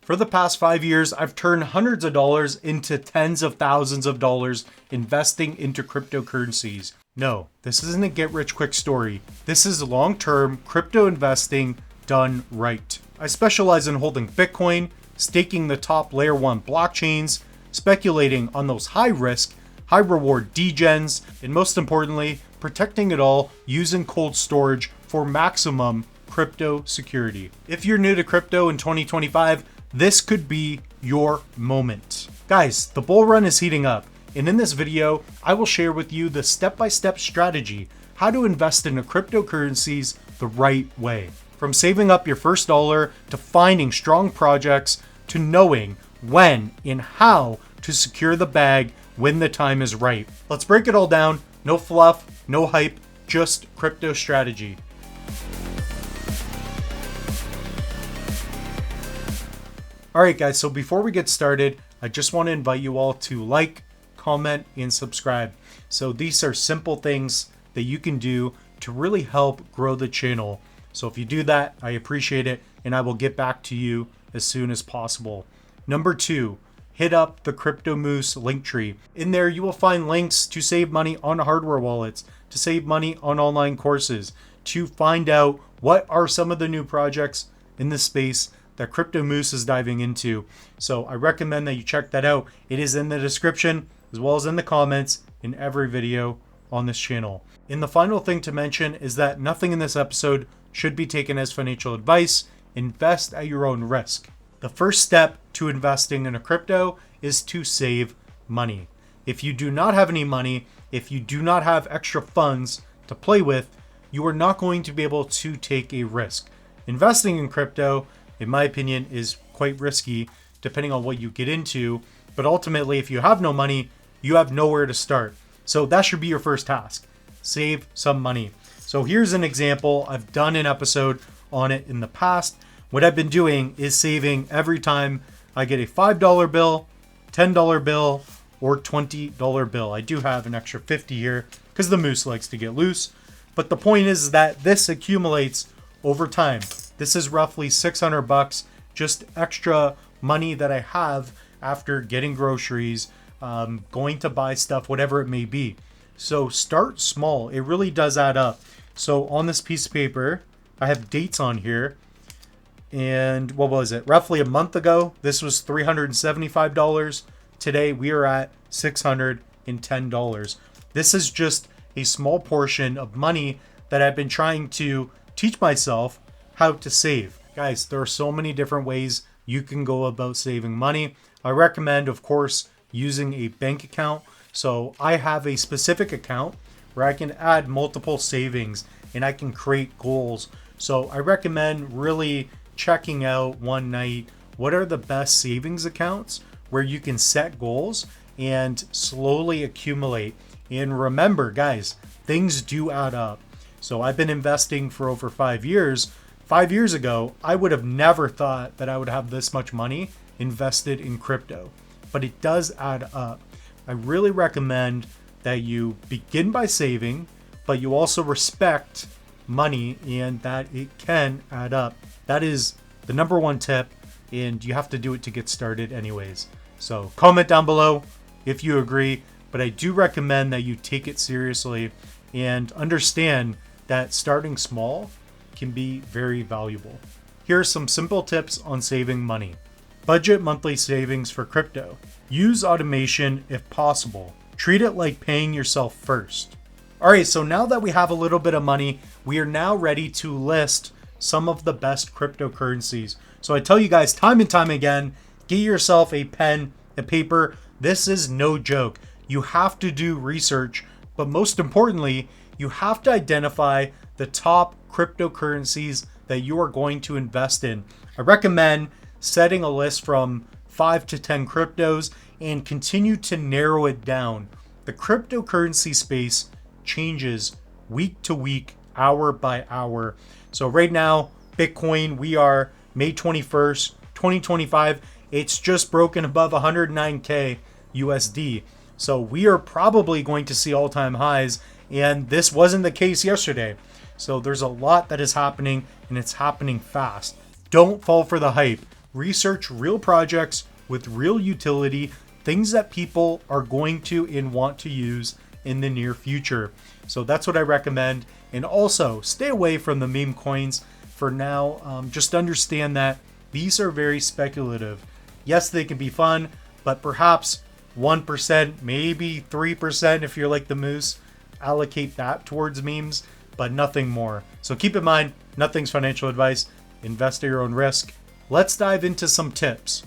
For the past 5 years, I've turned hundreds of dollars into tens of thousands of dollars investing into cryptocurrencies. No, this isn't a get-rich-quick story. This is long-term crypto investing done right. I specialize in holding Bitcoin, staking the top layer 1 blockchains, speculating on those high-risk, high-reward degens, and most importantly, protecting it all using cold storage for maximum crypto security. If you're new to crypto in 2025, this could be your moment. Guys, the bull run is heating up, and in this video, I will share with you the step-by-step strategy how to invest in cryptocurrencies the right way. From saving up your first dollar to finding strong projects to knowing when and how to secure the bag when the time is right. Let's break it all down. No fluff, no hype, just crypto strategy. Alright guys, so before we get started, I just want to invite you all to like, comment, and subscribe. So these are simple things that you can do to really help grow the channel. So if you do that, I appreciate it, and I will get back to you as soon as possible. Number 2, hit up the Crypto Moose link tree. In there, you will find links to save money on hardware wallets, to save money on online courses, to find out what are some of the new projects in this space that Crypto Moose is diving into. So I recommend that you check that out. It is in the description as well as in the comments in every video on this channel. And the final thing to mention is that nothing in this episode should be taken as financial advice. Invest at your own risk. The first step to investing in a crypto is to save money. If you do not have any money, if you do not have extra funds to play with, you are not going to be able to take a risk. Investing in crypto, in my opinion, is quite risky depending on what you get into. But ultimately, if you have no money, you have nowhere to start. So that should be your first task. Save some money. So here's an example. I've done an episode on it in the past. What I've been doing is saving every time I get a $5 bill, $10 bill, or $20 bill. I do have an extra 50 here because the moose likes to get loose. But the point is that this accumulates over time. This is roughly $600, just extra money that I have after getting groceries, going to buy stuff, whatever it may be. So start small. It really does add up. So on this piece of paper, I have dates on here. And what was it? Roughly a month ago, this was $375. Today, we are at $610. This is just a small portion of money that I've been trying to teach myself how to save. Guys, there are so many different ways you can go about saving money. I recommend, of course, using a bank account. So I have a specific account where I can add multiple savings and I can create goals. So I recommend really checking out one night what are the best savings accounts where you can set goals and slowly accumulate. And remember, guys, things do add up. So I've been investing for over 5 years. 5 years ago, I would have never thought that I would have this much money invested in crypto, but it does add up. I really recommend that you begin by saving, but you also respect money and that it can add up. That is the number one tip, and you have to do it to get started anyways. So comment down below if you agree, but I do recommend that you take it seriously and understand that starting small can be very valuable. Here are some simple tips on saving money. Budget monthly savings for crypto. Use automation if possible. Treat it like paying yourself first. Alright, so now that we have a little bit of money, we are now ready to list some of the best cryptocurrencies. So I tell you guys time and time again, get yourself a pen and paper. This is no joke. You have to do research, but most importantly, you have to identify the top cryptocurrencies that you are going to invest in. I recommend setting a list from 5 to 10 cryptos and continue to narrow it down. The cryptocurrency space changes week to week, hour by hour. So right now, Bitcoin, we are May 21st, 2025. It's just broken above 109K USD. So we are probably going to see all-time highs, and this wasn't the case yesterday. So there's a lot that is happening, and it's happening fast. Don't fall for the hype. research real projects with real utility, things that people are going to and want to use in the near future. So that's what I recommend. And also stay away from the meme coins for now. Just understand that these are very speculative. Yes, they can be fun, but perhaps 1%, maybe 3% if you're like the moose, allocate that towards memes, but nothing more. So keep in mind, nothing's financial advice. Invest at your own risk. Let's dive into some tips.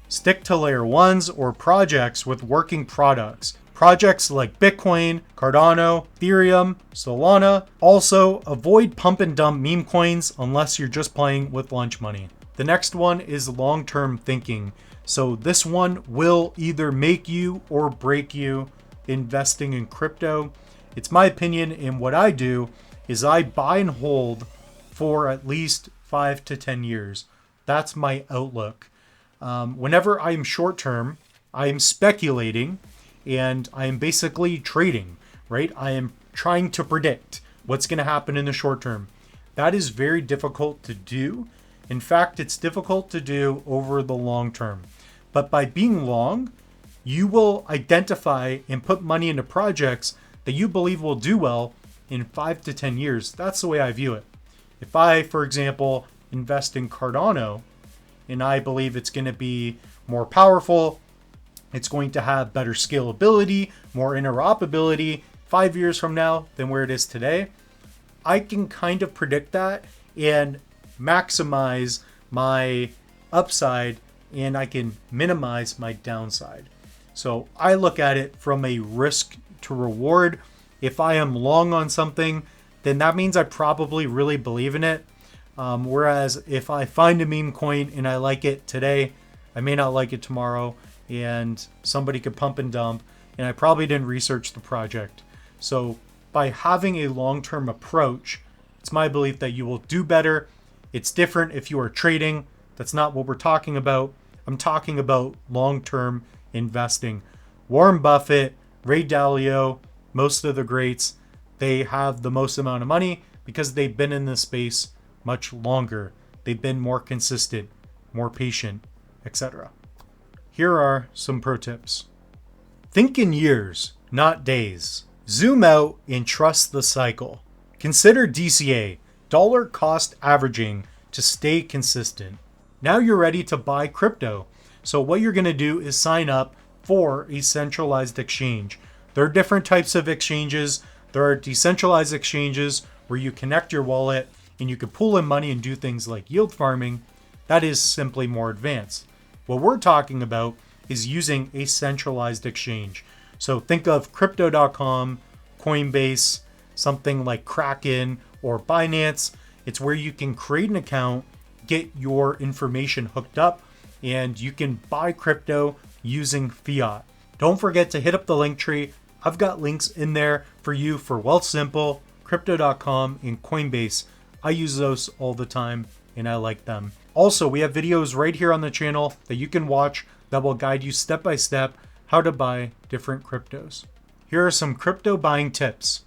Stick to layer ones or projects with working products. Projects like Bitcoin, Cardano, Ethereum, Solana. Also, avoid pump and dump meme coins unless you're just playing with lunch money. The next one is long-term thinking. So this one will either make you or break you investing in crypto. It's my opinion, and what I do is I buy and hold for at least 5 to 10 years. That's my outlook. Whenever I am short term, I am speculating and I am basically trading, right? I am trying to predict what's going to happen in the short term. That is very difficult to do. In fact, it's difficult to do over the long term. But by being long, you will identify and put money into projects that you believe will do well in 5 to 10 years. That's the way I view it. If I, for example, invest in Cardano and I believe it's going to be more powerful, it's going to have better scalability, more interoperability 5 years from now than where it is today, I can kind of predict that and maximize my upside and I can minimize my downside. So I look at it from a risk to reward. If I am long on something, then that means I probably really believe in it. Whereas if I find a meme coin and I like it today, I may not like it tomorrow, and somebody could pump and dump, and I probably didn't research the project. So by having a long-term approach, it's my belief that you will do better. It's different if you are trading. That's not what we're talking about. I'm talking about long-term investing. Warren Buffett, Ray Dalio, most of the greats, they have the most amount of money because they've been in this space much longer. They've been more consistent, more patient, etc. Here are some pro tips. Think in years, not days. Zoom out and trust the cycle. Consider DCA, dollar cost averaging, to stay consistent. Now you're ready to buy crypto. So what you're going to do is sign up for a centralized exchange. There are different types of exchanges. There are decentralized exchanges where you connect your wallet and you can pull in money and do things like yield farming. That is simply more advanced. What we're talking about is using a centralized exchange. So think of crypto.com, Coinbase, something like Kraken or Binance. It's where you can create an account, get your information hooked up, and you can buy crypto using fiat. Don't forget to hit up the link tree. I've got links in there for you for Wealthsimple, crypto.com, and Coinbase. I use those all the time and I like them. Also, we have videos right here on the channel that you can watch that will guide you step by step how to buy different cryptos. Here are some crypto buying tips.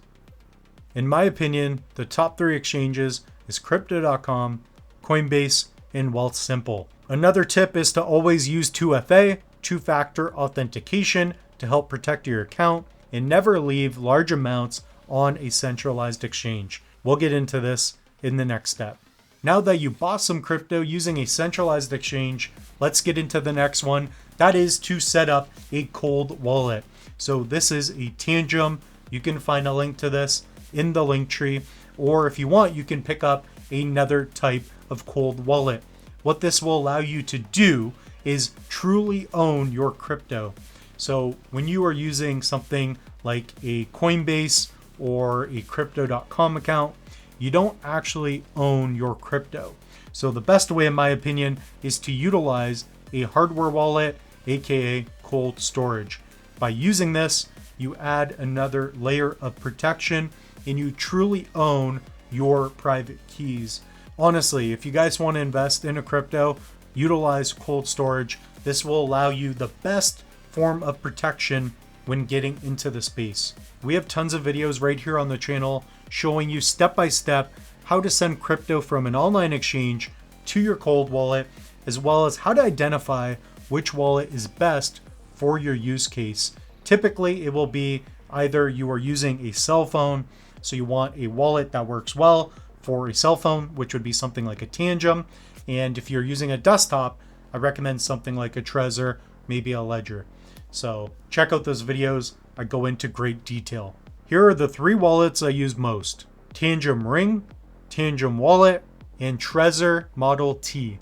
In my opinion, the top 3 exchanges is crypto.com, Coinbase, and Wealthsimple. Another tip is to always use 2FA, two-factor authentication, to help protect your account, and never leave large amounts on a centralized exchange. We'll get into this in the next step. Now that you bought some crypto using a centralized exchange, let's get into the next one. That is to set up a cold wallet. So this is a Tangem. You can find a link to this in the link tree, or if you want, you can pick up another type of cold wallet. What this will allow you to do is truly own your crypto. So when you are using something like a Coinbase or a crypto.com account, you don't actually own your crypto. So the best way, in my opinion, is to utilize a hardware wallet, aka cold storage. By using this, you add another layer of protection and you truly own your private keys. Honestly, if you guys want to invest in a crypto, utilize cold storage. This will allow you the best form of protection when getting into the space. We have tons of videos right here on the channel showing you step by step how to send crypto from an online exchange to your cold wallet as well as how to identify which wallet is best for your use case. Typically, it will be either you are using a cell phone, so you want a wallet that works well for a cell phone, which would be something like a Tangem. And if you're using a desktop, I recommend something like a Trezor, maybe a Ledger. So check out those videos. I go into great detail. Here are the 3 wallets I use most: Tangem Ring, Tangem Wallet, and Trezor Model T.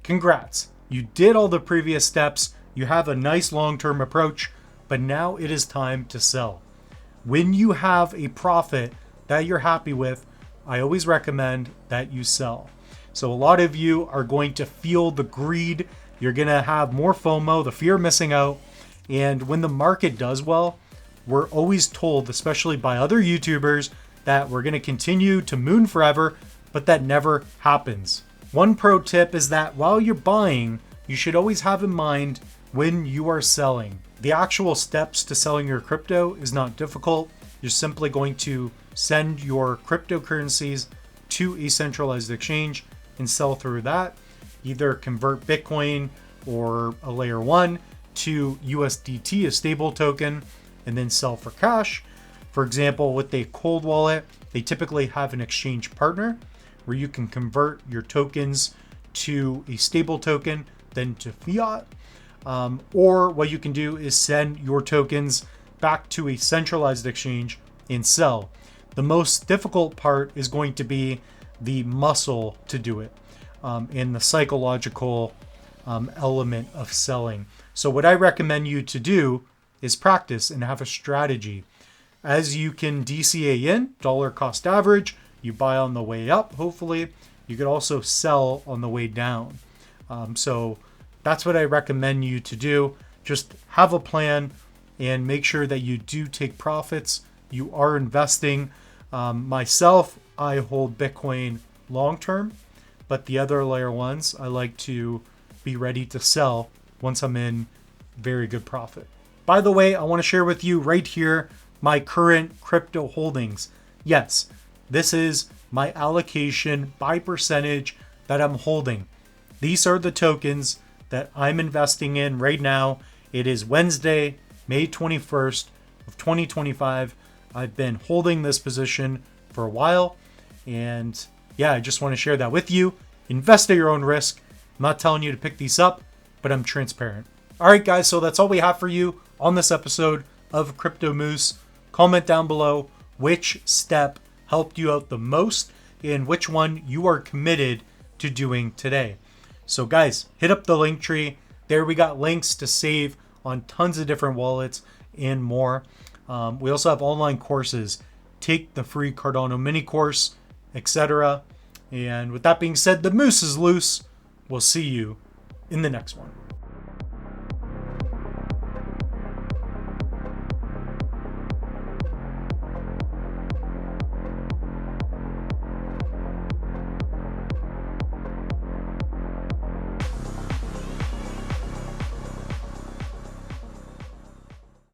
Congrats, you did all the previous steps. You have a nice long-term approach, but now it is time to sell. When you have a profit that you're happy with, I always recommend that you sell. So a lot of you are going to feel the greed. You're going to have more FOMO, the fear of missing out. And when the market does well, we're always told, especially by other YouTubers, that we're going to continue to moon forever, but that never happens. One pro tip is that while you're buying, you should always have in mind when you are selling. The actual steps to selling your crypto is not difficult. You're simply going to send your cryptocurrencies to a centralized exchange and sell through that. Either convert Bitcoin or a layer 1 to USDT, a stable token, and then sell for cash. For example, with a cold wallet, they typically have an exchange partner where you can convert your tokens to a stable token, then to fiat. Or what you can do is send your tokens back to a centralized exchange and sell. The most difficult part is going to be the muscle to do it, and the psychological element of selling. So what I recommend you to do is practice and have a strategy. As you can DCA in, dollar cost average, you buy on the way up, hopefully. You could also sell on the way down. So that's what I recommend you to do. Just have a plan and make sure that you do take profits. You are investing. Myself, I hold Bitcoin long-term, but the other layer 1s, I like to be ready to sell once I'm in very good profit. By the way, I want to share with you right here my current crypto holdings. Yes, this is my allocation by percentage that I'm holding. These are the tokens that I'm investing in right now. It is Wednesday, May 21st of 2025. I've been holding this position for a while, and yeah, I just want to share that with you. Invest at your own risk. I'm not telling you to pick these up, but I'm transparent. All right, guys, so that's all we have for you on this episode of Crypto Moose. Comment down below which step helped you out the most and which one you are committed to doing today. So guys, hit up the link tree. There we got links to save on tons of different wallets and more. We also have online courses. Take the free Cardano mini course, etc. And with that being said, the moose is loose. We'll see you in the next one.